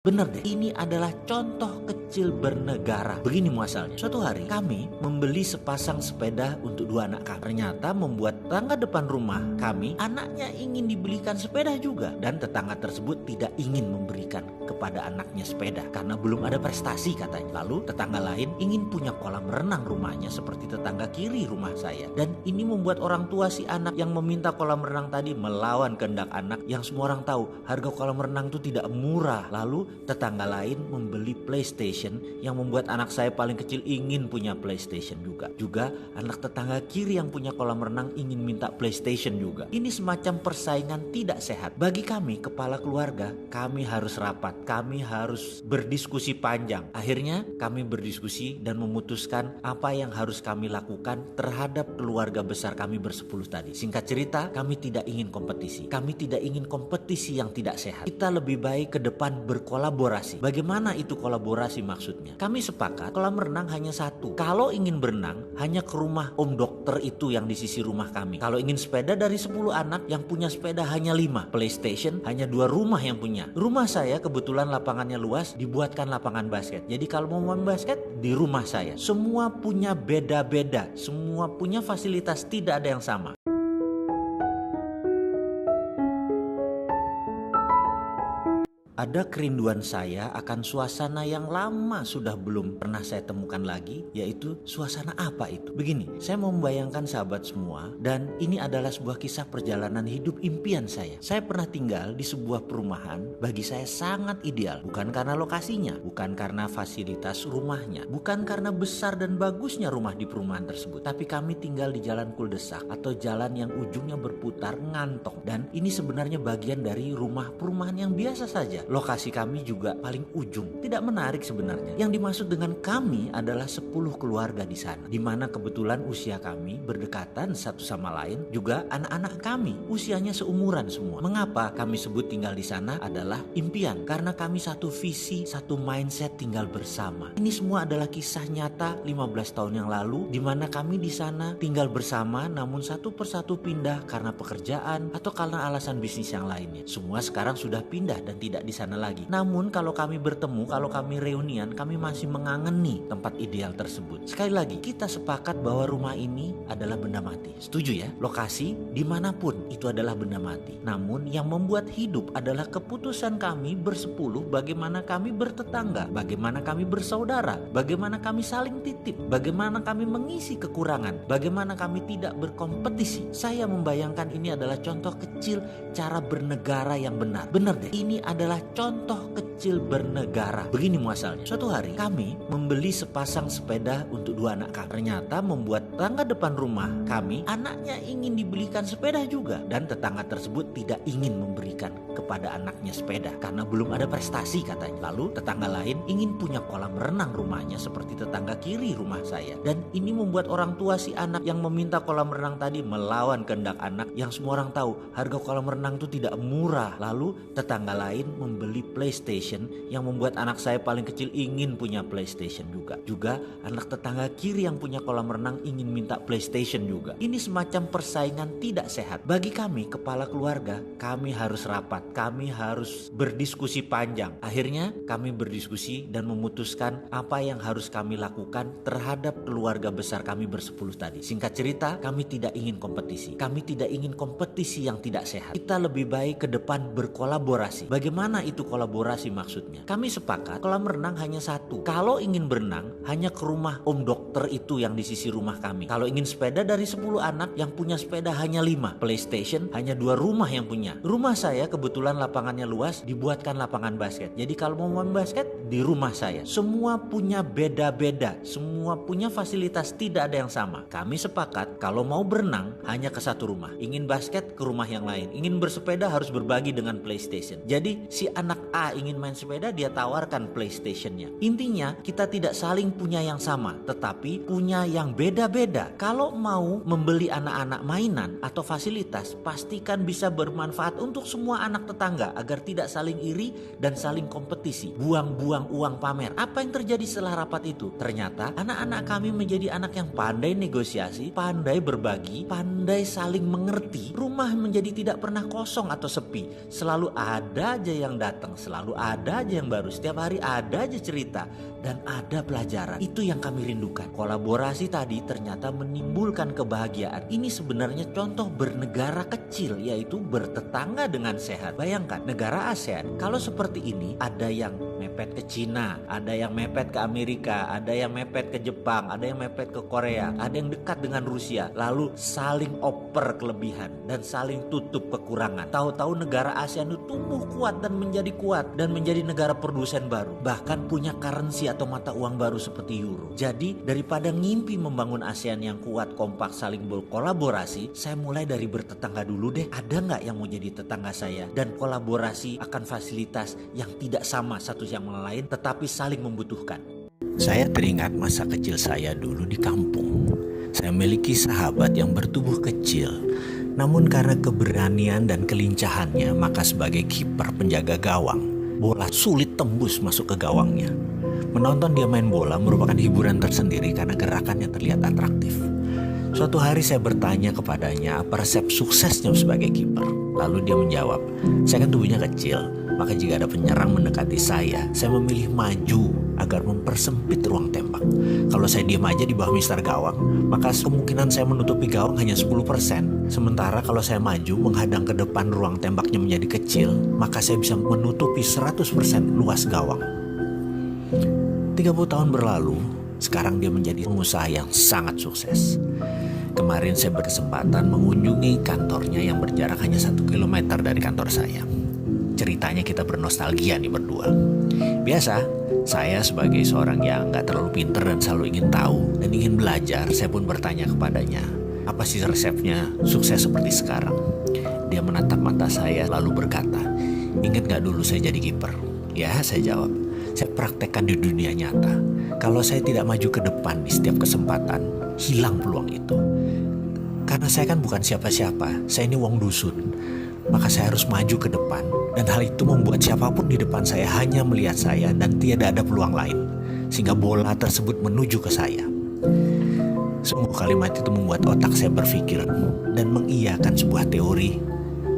Bener deh, ini adalah contoh kecil bernegara. Begini muasalnya. Suatu hari kami membeli sepasang sepeda untuk dua anak kami. Ternyata membuat tetangga depan rumah kami, anaknya ingin dibelikan sepeda juga. Dan tetangga tersebut tidak ingin memberikan kepada anaknya sepeda karena belum ada prestasi katanya. Lalu tetangga lain ingin punya kolam renang rumahnya seperti tetangga kiri rumah saya. Dan ini membuat orang tua si anak yang meminta kolam renang tadi melawan kehendak anak yang semua orang tahu harga kolam renang itu tidak murah. Lalu tetangga lain membeli PlayStation yang membuat anak saya paling kecil ingin punya PlayStation juga. Juga anak tetangga kiri yang punya kolam renang ingin minta PlayStation juga. Ini semacam persaingan tidak sehat. Bagi kami, kepala keluarga, kami harus rapat. Kami harus berdiskusi panjang. Akhirnya kami berdiskusi dan memutuskan apa yang harus kami lakukan terhadap keluarga besar kami bersepuluh tadi. Singkat cerita, kami tidak ingin kompetisi. Kami tidak ingin kompetisi yang tidak sehat. Kita lebih baik ke depan berkolaborasi. Bagaimana itu kolaborasi maksudnya? Kami sepakat kolam renang hanya satu. Kalau ingin berenang, hanya ke rumah om dokter itu yang di sisi rumah kami. Kalau ingin sepeda dari 10 anak, yang punya sepeda hanya 5. PlayStation hanya 2 rumah yang punya. Rumah saya kebetulan lapangannya luas, dibuatkan lapangan basket. Jadi kalau mau main basket, di rumah saya. Semua punya beda-beda. Semua punya fasilitas, tidak ada yang sama. Ada kerinduan saya akan suasana yang lama sudah belum pernah saya temukan lagi, yaitu suasana apa itu? Begini, saya mau membayangkan sahabat semua, dan ini adalah sebuah kisah perjalanan hidup impian saya. Saya pernah tinggal di sebuah perumahan, bagi saya sangat ideal. Bukan karena lokasinya, bukan karena fasilitas rumahnya, bukan karena besar dan bagusnya rumah di perumahan tersebut, tapi kami tinggal di jalan kuldesak atau jalan yang ujungnya berputar ngantong. Dan ini sebenarnya bagian dari rumah perumahan yang biasa saja. Lokasi kami juga paling ujung. Tidak menarik sebenarnya. Yang dimaksud dengan kami adalah 10 keluarga di sana, di mana kebetulan usia kami berdekatan satu sama lain. Juga anak-anak kami usianya seumuran semua. Mengapa kami sebut tinggal di sana adalah impian? Karena kami satu visi, satu mindset tinggal bersama. Ini semua adalah kisah nyata 15 tahun yang lalu, di mana kami di sana tinggal bersama, namun satu persatu pindah karena pekerjaan atau karena alasan bisnis yang lainnya. Semua sekarang sudah pindah dan tidak di sana lagi. Namun kalau kami bertemu, kalau kami reunian, kami masih mengangeni tempat ideal tersebut. Sekali lagi, kita sepakat bahwa rumah ini adalah benda mati. Setuju ya? Lokasi dimanapun itu adalah benda mati. Namun yang membuat hidup adalah keputusan kami bersepuluh, bagaimana kami bertetangga, bagaimana kami bersaudara, bagaimana kami saling titip, bagaimana kami mengisi kekurangan, bagaimana kami tidak berkompetisi. Saya membayangkan ini adalah contoh kecil cara bernegara yang benar. Benar deh, ini adalah contoh kecil bernegara. Begini muasalnya. Suatu hari kami membeli sepasang sepeda untuk dua anak kami. Ternyata membuat tetangga depan rumah kami, anaknya ingin dibelikan sepeda juga. Dan tetangga tersebut tidak ingin memberikan kepada anaknya sepeda karena belum ada prestasi katanya. Lalu tetangga lain ingin punya kolam renang rumahnya seperti tetangga kiri rumah saya. Dan ini membuat orang tua si anak yang meminta kolam renang tadi melawan kehendak anak yang semua orang tahu harga kolam renang itu tidak murah. Lalu tetangga lain membeli PlayStation yang membuat anak saya paling kecil ingin punya PlayStation juga. Juga anak tetangga kiri yang punya kolam renang ingin minta PlayStation juga. Ini semacam persaingan tidak sehat. Bagi kami, kepala keluarga, kami harus rapat. Kami harus berdiskusi panjang. Akhirnya kami berdiskusi dan memutuskan apa yang harus kami lakukan terhadap keluarga besar kami bersepuluh tadi. Singkat cerita, kami tidak ingin kompetisi. Kami tidak ingin kompetisi yang tidak sehat. Kita lebih baik ke depan berkolaborasi. Bagaimana itu kolaborasi maksudnya? Kami sepakat kolam renang hanya satu. Kalau ingin berenang, hanya ke rumah om dokter itu yang di sisi rumah kami. Kalau ingin sepeda dari 10 anak, yang punya sepeda hanya 5. PlayStation hanya 2 rumah yang punya. Rumah saya kebetulan lapangannya luas, dibuatkan lapangan basket. Jadi kalau mau main basket, di rumah saya. Semua punya beda-beda. Semua punya fasilitas, tidak ada yang sama. Kami sepakat kalau mau berenang, hanya ke satu rumah. Ingin basket, ke rumah yang lain. Ingin bersepeda, harus berbagi dengan PlayStation. Jadi si anak A ingin main sepeda, dia tawarkan PlayStation-nya. Intinya kita tidak saling punya yang sama, tetapi punya yang beda-beda. Berbeda, kalau mau membeli anak-anak mainan atau fasilitas, pastikan bisa bermanfaat untuk semua anak tetangga agar tidak saling iri dan saling kompetisi. Buang-buang uang pamer. Apa yang terjadi setelah rapat itu? Ternyata anak-anak kami menjadi anak yang pandai negosiasi, pandai berbagi, pandai saling mengerti. Rumah menjadi tidak pernah kosong atau sepi. Selalu ada aja yang datang, selalu ada aja yang baru. Setiap hari ada aja cerita dan ada pelajaran. Itu yang kami rindukan. Kolaborasi tadi ternyata menimbulkan kebahagiaan. Ini sebenarnya contoh bernegara kecil, yaitu bertetangga dengan sehat. Bayangkan negara ASEAN kalau seperti ini, ada yang mepet ke Cina, ada yang mepet ke Amerika, ada yang mepet ke Jepang, ada yang mepet ke Korea, ada yang dekat dengan Rusia, lalu saling oper kelebihan dan saling tutup kekurangan. Tahu-tahu negara ASEAN itu tumbuh kuat dan menjadi negara produsen baru, bahkan punya currency atau mata uang baru seperti euro. Jadi daripada ngimpi membangun ASEAN yang kuat, kompak, saling berkolaborasi, saya mulai dari bertetangga dulu deh. Ada nggak yang mau jadi tetangga saya dan kolaborasi akan fasilitas yang tidak sama satu yang lain tetapi saling membutuhkan. Saya teringat masa kecil saya dulu di kampung. Saya memiliki sahabat yang bertubuh kecil, namun karena keberanian dan kelincahannya, maka sebagai kiper penjaga gawang, bola sulit tembus masuk ke gawangnya. Menonton dia main bola merupakan hiburan tersendiri karena gerakannya terlihat atraktif. Suatu hari saya bertanya kepadanya apa resep suksesnya sebagai kiper. Lalu dia menjawab, saya kan tubuhnya kecil, maka jika ada penyerang mendekati saya memilih maju agar mempersempit ruang tembak. Kalau saya diam aja di bawah mister gawang, maka kemungkinan saya menutupi gawang hanya 10%. Sementara kalau saya maju menghadang ke depan, ruang tembaknya menjadi kecil, maka saya bisa menutupi 100% luas gawang. 30 tahun berlalu, sekarang dia menjadi pengusaha yang sangat sukses. Kemarin saya berkesempatan mengunjungi kantornya yang berjarak hanya 1 kilometer dari kantor saya. Ceritanya kita bernostalgia nih berdua. Biasa, saya sebagai seorang yang gak terlalu pinter dan selalu ingin tahu dan ingin belajar, saya pun bertanya kepadanya, apa sih resepnya sukses seperti sekarang? Dia menatap mata saya lalu berkata, ingat gak dulu saya jadi kiper? Ya, saya jawab, saya praktekkan di dunia nyata. Kalau saya tidak maju ke depan di setiap kesempatan, hilang peluang itu. Karena saya kan bukan siapa-siapa, saya ini wong dusun. Maka saya harus maju ke depan, dan hal itu membuat siapapun di depan saya hanya melihat saya dan tidak ada peluang lain, sehingga bola tersebut menuju ke saya. Sungguh kalimat itu membuat otak saya berpikir dan mengiyakan sebuah teori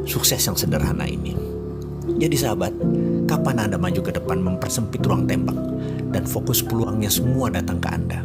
sukses yang sederhana ini. Jadi sahabat, kapan Anda maju ke depan mempersempit ruang tembak dan fokus peluangnya semua datang ke Anda?